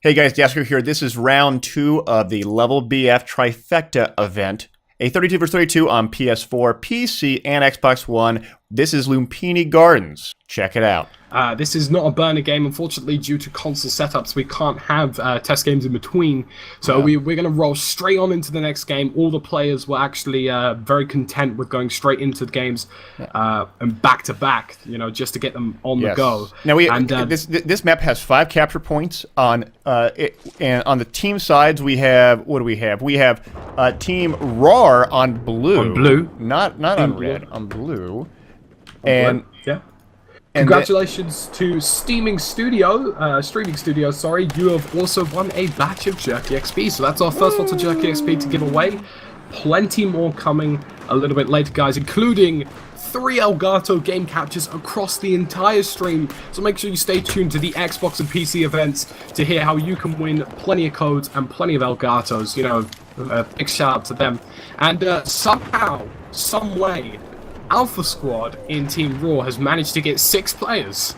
Hey guys, Jasker here. This is round 2 of the Level BF Trifecta event. A 32 vs 32 on PS4, PC, and Xbox One. This is Lumphini Gardens. Check it out. This is not a burner game, unfortunately, due to console setups. We can't have test games in between, so we're going to roll straight on into the next game. All the players were actually very content with going straight into the games and back to back, just to get them on the go. Now this map has 5 capture points on and on the team sides we have we have Team Roar on blue. On blue, not on red, on blue. And yeah. Congratulations to Streaming Studio. Sorry, you have also won a batch of Jerky XP. So that's our first lot of Jerky XP to give away. Plenty more coming a little bit later, guys, including 3 Elgato game captures across the entire stream. So make sure you stay tuned to the Xbox and PC events to hear how you can win plenty of codes and plenty of Elgatos. Big shout out to them. And somehow, some way, Alpha Squad in Team Raw has managed to get 6 players.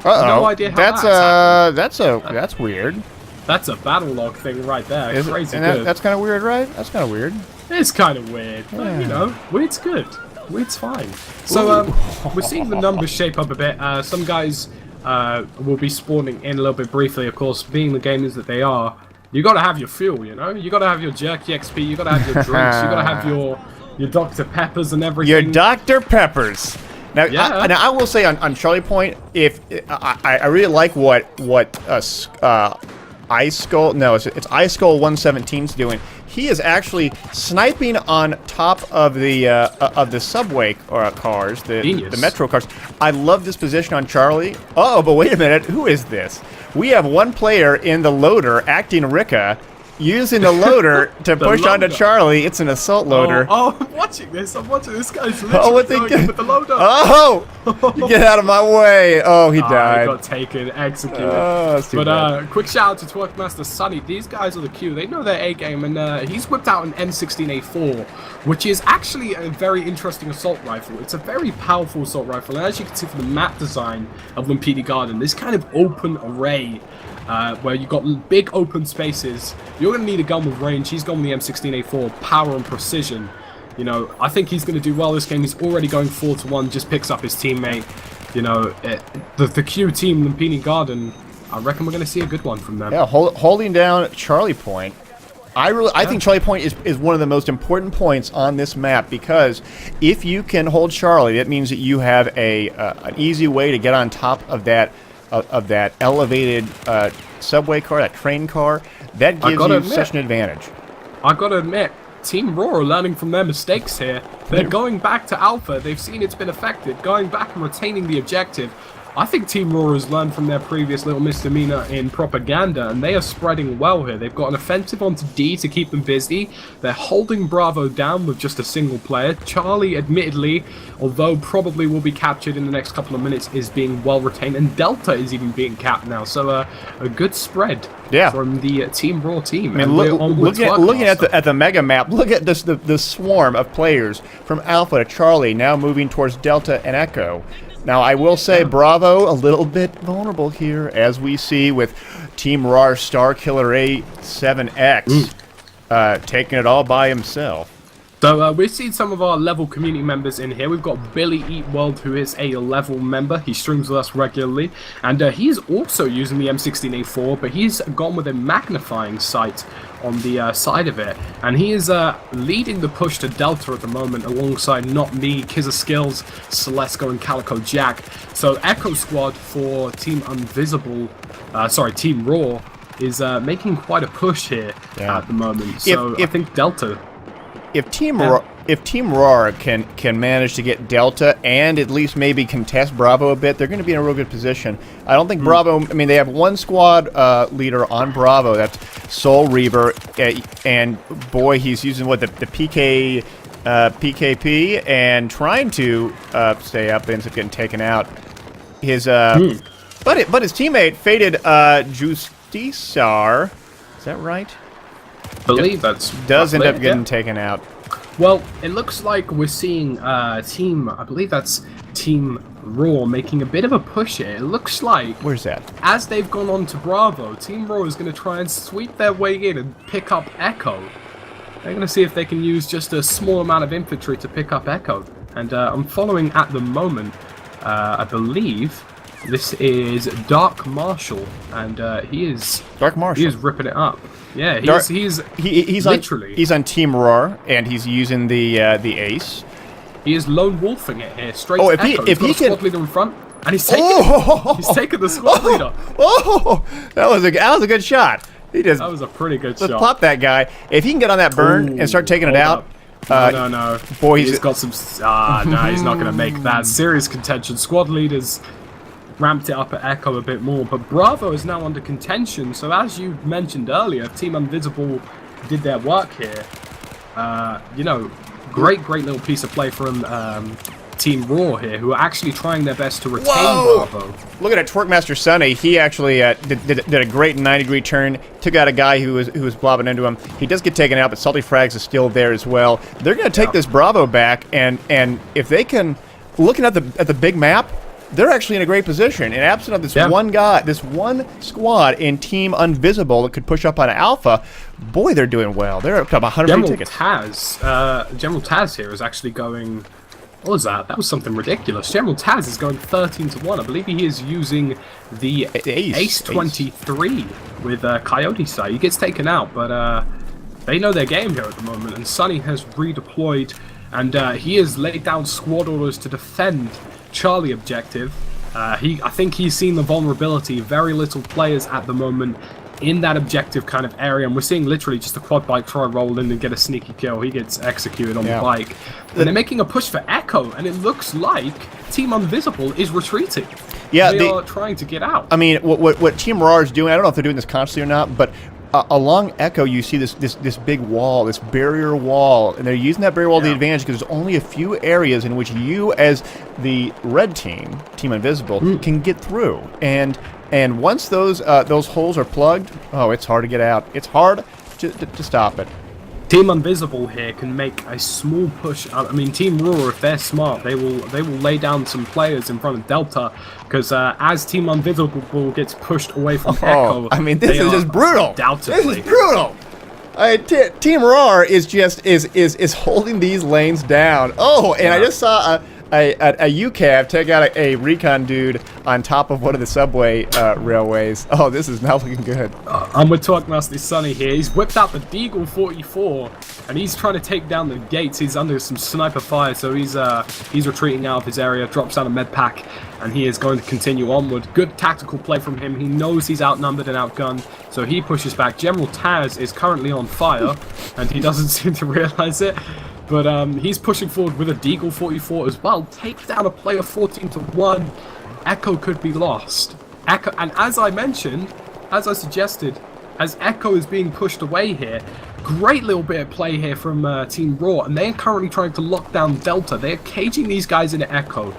No idea how that's weird. That's a battle log thing right there. Crazy good. That's kind of weird, right? That's kind of weird. It's kind of weird, but weird's good. Weird's fine. So we're seeing the numbers shape up a bit. Some guys will be spawning in a little bit briefly, of course, being the gamers that they are. You gotta have your fuel, You gotta have your Jerky XP. You gotta have your drinks. You gotta have your Dr. Peppers and everything. Your Dr. Peppers. Now, I will say on Charlie Point, if I really like what Ice Skull. No, it's Ice Skull 117's doing. He is actually sniping on top of the subway cars, the metro cars. I love this position on Charlie. Oh, but wait a minute, who is this? We have one player in the loader acting Ricka, using the loader to push onto Charlie. It's an assault loader. Oh, I'm watching this. This guy's literally going in with the loader. Oh! Get out of my way. Oh, he died. He got taken, executed. Quick shout out to Twerkmaster Sunny. These guys are the Q. They know their A-game, and he's whipped out an M16A4, which is actually a very interesting assault rifle. It's a very powerful assault rifle, and as you can see from the map design of Lumphini Garden, this kind of open array where you've got big open spaces. You're going to need a gun with range. He's gone with the M16A4, power and precision. I think he's going to do well this game. He's already going 4-1, just picks up his teammate. The Q team, Lumphini Garden, I reckon we're going to see a good one from them. Yeah, holding down Charlie Point. I think Charlie Point is one of the most important points on this map, because if you can hold Charlie, that means that you have an easy way to get on top of that elevated subway car, that train car. That gives you such an advantage. I gotta admit, Team Raw are learning from their mistakes here. They're going back to Alpha. They've seen it's been affected, going back and retaining the objective. I think Team Raw has learned from their previous little misdemeanor in propaganda, and they are spreading well here. They've got an offensive onto D to keep them busy. They're holding Bravo down with just a single player. Charlie, admittedly, although probably will be captured in the next couple of minutes, is being well retained, and Delta is even being capped now. So a good spread from the Team Raw team. I mean, looking at the mega map, look at this the swarm of players from Alpha to Charlie, now moving towards Delta and Echo. Now, I will say Bravo a little bit vulnerable here, as we see with Team Raw Star Killer A7X taking it all by himself. So we've seen some of our level community members in here. We've got Billy Eat World, who is a level member. He streams with us regularly, and he's also using the M16A4, but he's gone with a magnifying sight on the side of it, and he is leading the push to Delta at the moment, alongside Not Me, Kizza Skills, Celesco, and Calico Jack. So Echo Squad for Team Team Raw is making quite a push here at the moment. So I think Delta. If Team Raw can manage to get Delta and at least maybe contest Bravo a bit, they're going to be in a real good position. I don't think Bravo. I mean, they have one squad leader on Bravo. That's Soul Reaver, and boy, he's using the PKP and trying to stay up. Ends up getting taken out. His but his teammate Faded Justisar. Is that right? Believe that's does end up getting taken out. Well, it looks like we're seeing I believe that's Team Raw making a bit of a push here. It looks like... Where's that? As they've gone on to Bravo, Team Raw is going to try and sweep their way in and pick up Echo. They're going to see if they can use just a small amount of infantry to pick up Echo. And I'm following at the moment, I believe, this is Dark Marshall, and he is... Dark Marshall? He is ripping it up. Yeah, he's literally... He's on Team Roar, and he's using the Ace. He is lone wolfing it here, straight to Echo. If he can... squad leader in front, and he's taking, he's taking the squad leader. Oh, that was a good shot. That was a pretty good let's shot. Plop that guy. If he can get on that burn and start taking it out... No. Boy, he's got some... no, he's not going to make that. Serious contention. Squad leaders ramped it up at Echo a bit more, but Bravo is now under contention. So as you mentioned earlier, Team Invisible did their work here. You know, great little piece of play from Team Raw here, who are actually trying their best to retain Bravo. Look at it, Twerkmaster Sonny. He actually did a great 90-degree turn. Took out a guy who was blobbing into him. He does get taken out, but Salty Frags is still there as well. They're going to take this Bravo back, and if they can, looking at the big map, they're actually in a great position. And absent of this one guy, this one squad in Team Invisible that could push up on Alpha, boy, they're doing well. They're up to 100 tickets. General Taz here is actually going... What was that? That was something ridiculous. General Taz is going 13-1. I believe he is using the Ace 23 with Coyote side. He gets taken out, but they know their game here at the moment. And Sonny has redeployed, and he has laid down squad orders to defend Charlie objective. I think he's seen the vulnerability. Very little players at the moment in that objective kind of area, and we're seeing literally just a quad bike try roll in and get a sneaky kill. He gets executed on the bike. And they're making a push for Echo, and it looks like Team Invisible is retreating. Yeah, they are trying to get out. I mean, what Team Raw is doing, I don't know if they're doing this constantly or not, but along Echo, you see this big wall, this barrier wall, and they're using that barrier wall to the advantage because there's only a few areas in which you, as the red team, Team Invisible, can get through. And once those holes are plugged, oh, it's hard to get out. It's hard to stop it. Team Invisible here can make a small push. I mean, Team Raw, if they're smart, they will lay down some players in front of Delta, because as Team Invisible gets pushed away from Echo, I mean, this is just brutal. This is brutal. Team Raw is holding these lanes down. Oh, and I just saw a UCAV take out a recon dude on top of one of the subway railways. Oh, this is not looking good. I'm with Talkmaster Sonny here. He's whipped out the Deagle 44, and he's trying to take down the gates. He's under some sniper fire, so he's retreating out of his area, drops out a med pack, and he is going to continue onward. Good tactical play from him. He knows he's outnumbered and outgunned, so he pushes back. General Taz is currently on fire, and he doesn't seem to realize it. But he's pushing forward with a Deagle 44 as well. Take down a player 14-1. Echo could be lost. Echo, and as I mentioned, as I suggested, as Echo is being pushed away here, great little bit of play here from Team Raw, and they are currently trying to lock down Delta. They are caging these guys in Echo,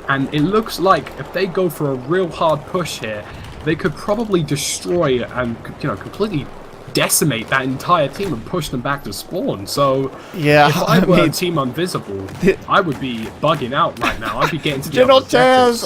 and it looks like if they go for a real hard push here, they could probably destroy and completely decimate that entire team and push them back to spawn. So if I were Team Invisible, I would be bugging out right now. I'd be getting to the General Taz,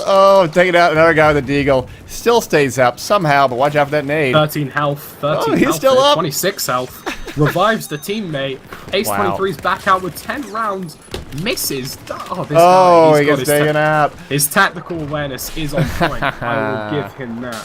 taking out another guy with a Deagle. Still stays up somehow, but watch out for that nade. 13 health, 13 he's health, still up. 26 health. Revives the teammate. Ace 23's back out with 10 rounds. Misses. Oh, this guy, he gets taken out. His tactical awareness is on point. I will give him that.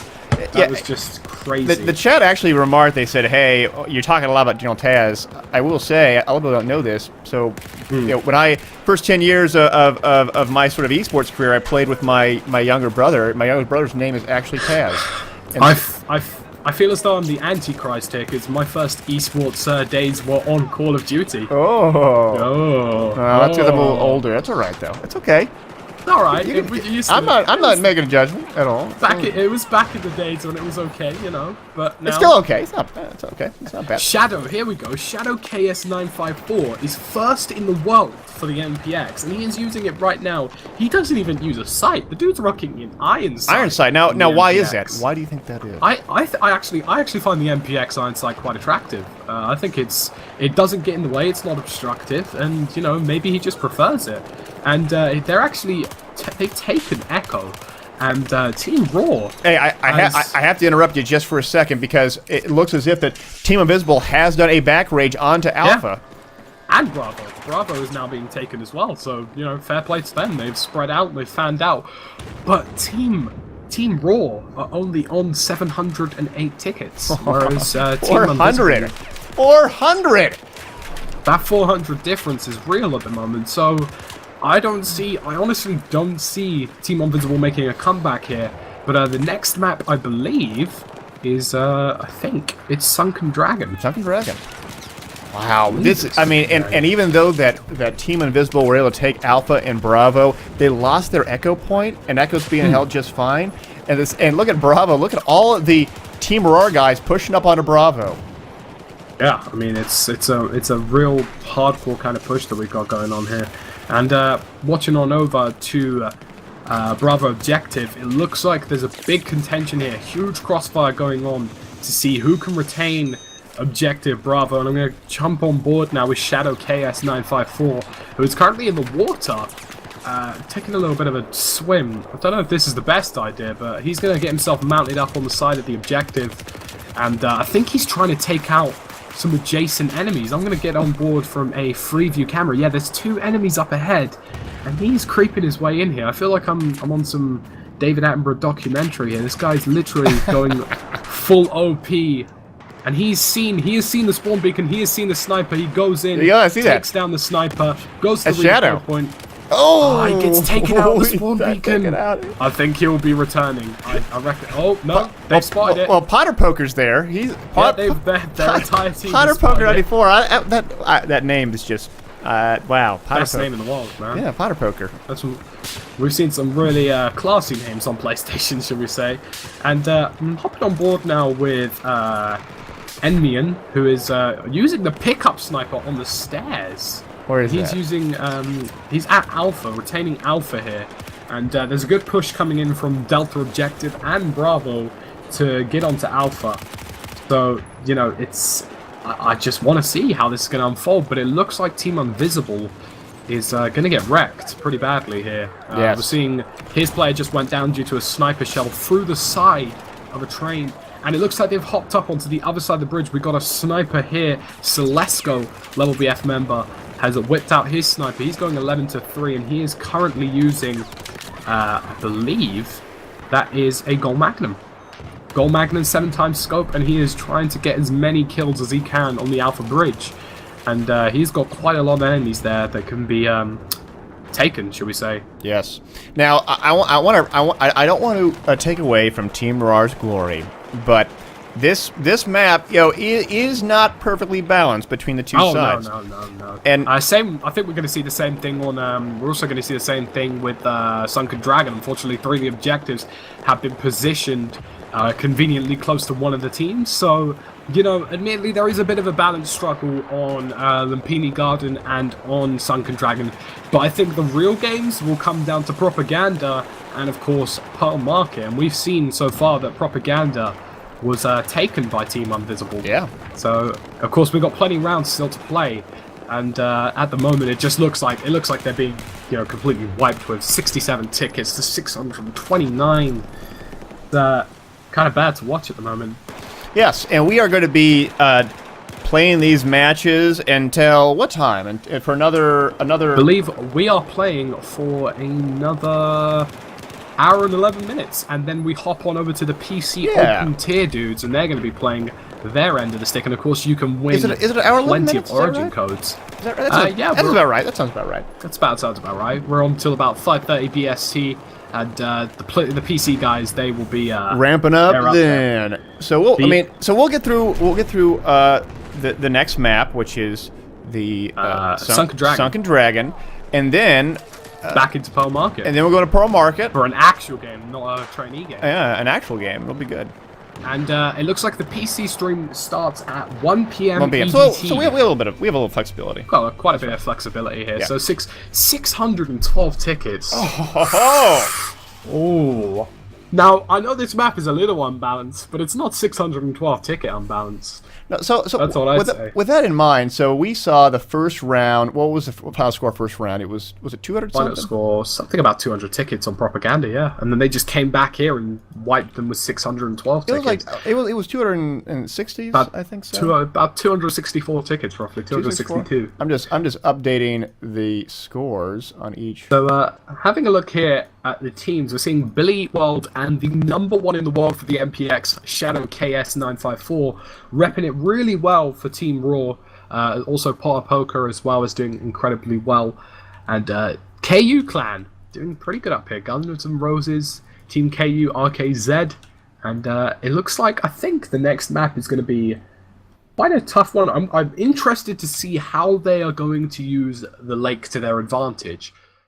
That was just crazy. The chat actually remarked, they said, hey, you're talking a lot about General Taz. I will say, a lot of people don't know this, so when I, first 10 years of my sort of esports career, I played with my younger brother. My younger brother's name is actually Taz. And I feel as though I'm the Antichrist here, because my first esports days were on Call of Duty. That's because I'm a little older. That's all right, though. It's okay. All right. I'm not making a judgment at all. It was back in the days when it was okay, But now it's still okay. It's not bad. It's okay. It's not bad. Shadow, here we go. Shadow KS954 is first in the world for the MPX, and he is using it right now. He doesn't even use a sight. The dude's rocking an iron sight. Iron sight. Now, why is that? Why do you think that is? I actually find the MPX iron sight quite attractive. I think it doesn't get in the way. It's not obstructive, and maybe he just prefers it. and they're actually they've taken Echo. And Team Raw. Hey, I have to interrupt you just for a second because it looks as if that Team Invisible has done a back rage onto Alpha. Yeah. And Bravo. Bravo is now being taken as well. So, you know, fair play to them. They've spread out, they've fanned out. But Team Raw are only on 708 tickets. Whereas Team 400. 400! That 400 difference is real at the moment. So I honestly don't see Team Invisible making a comeback here. But the next map, I believe, is, I think, it's Sunken Dragon. Sunken Dragon. Wow. And even though that Team Invisible were able to take Alpha and Bravo, they lost their Echo point, and Echo's being held just fine. And look at Bravo. Look at all of the Team Roar guys pushing up onto Bravo. Yeah, I mean, it's a real hardcore kind of push that we've got going on here. And watching on over to Bravo Objective, it looks like there's a big contention here. Huge crossfire going on to see who can retain Objective Bravo. And I'm going to jump on board now with Shadow KS954, who is currently in the water, taking a little bit of a swim. I don't know if this is the best idea, but he's going to get himself mounted up on the side of the Objective. And I think he's trying to take out some adjacent enemies. I'm going to get on board from a free view camera. Yeah, there's 2 enemies up ahead, and he's creeping his way in here. I feel like I'm on some David Attenborough documentary here. This guy's literally going full OP, and he has seen the spawn beacon. He has seen the sniper. He goes in, takes down the sniper, goes to the Shadow point. Oh, he gets taken out of the spawn beacon. I think he'll be returning. I reckon. Oh, no, they've spotted it. Well, Potter Poker's there. Their entire team. Potter Poker 94. That name is just, wow. Best name in the world, man. Yeah, Potter Poker. We've seen some really classy names on PlayStation, should we say. And I'm hopping on board now with Enmian, who is using the pickup sniper on the stairs. Where is he's that? Using, he's at Alpha, retaining Alpha here. And there's a good push coming in from Delta Objective and Bravo to get onto Alpha. So, you know, I just want to see how this is going to unfold, but it looks like Team Invisible is going to get wrecked pretty badly here. Yes. We're seeing his player just went down due to a sniper shell through the side of a train. And it looks like they've hopped up onto the other side of the bridge. We've got a sniper here. Celesco, level BF member, has whipped out his sniper. He's going 11-3, and he is currently using, I believe, that is a Gold Magnum. Gold Magnum 7x scope, and he is trying to get as many kills as he can on the Alpha Bridge. And he's got quite a lot of enemies there that can be taken, should we say? Yes. Now, I don't want to take away from Team Roar's glory, but this map, you know, is not perfectly balanced between the two sides. No. And I think we're going to see the same thing on. We're also going to see the same thing with Sunken Dragon. Unfortunately, 3 of the objectives have been positioned conveniently close to one of the teams. So, you know, admittedly, there is a bit of a balance struggle on Lumphini Garden and on Sunken Dragon. But I think the real games will come down to Propaganda and, of course, Pearl Market. And we've seen so far that Propaganda was taken by Team Invisible. Yeah. So, of course, we've got plenty of rounds still to play. And at the moment, it just looks like they're being, you know, completely wiped with 67 tickets to 629. Kind of bad to watch at the moment. Yes, and we are going to be playing these matches until what time? And for another. I believe we are playing for another hour and 11 minutes, and then we hop on over to the PC Open Tier dudes, and they're going to be playing their end of the stick. And of course, you can win an hour plenty minutes? of Origin codes. Yeah, that's about right. That sounds about right. Sounds about right. We're on till about 5:30 BST. And the PC guys, they will be ramping up then. There. So we'll get through the next map, which is the Sunken Dragon, and then back into Pearl Market. And then we're going to Pearl Market for an actual game, not a trainee game. Yeah, an actual game. It'll be good. And it looks like the PC stream starts at 1 p.m. 1 p.m. EDT. So we have a little flexibility. Well, quite a bit of flexibility here. Yeah. So 612 tickets. Oh. Now, I know this map is a little unbalanced, but it's not 612 ticket unbalanced. No, so That's all I'd say. With that in mind, so we saw the first round. What was the final score first round? Was it 200 something? Final score, something about 200 tickets on propaganda, yeah. And then they just came back here and wiped them with 612 tickets. It was 260, I think so. About 264 tickets, roughly 262. I'm just updating the scores on each. So, having a look here at the teams, we're seeing Billy World and the #1 in the world for the MPX, Shadow KS954, repping it really well for Team Raw. Also, Potter Poker as well is doing incredibly well. And KU Clan doing pretty good up here. Guns N' Roses, Team KU, RKZ. And it looks like, I think the next map is going to be quite a tough one. I'm interested to see how they are going to use the lake to their advantage.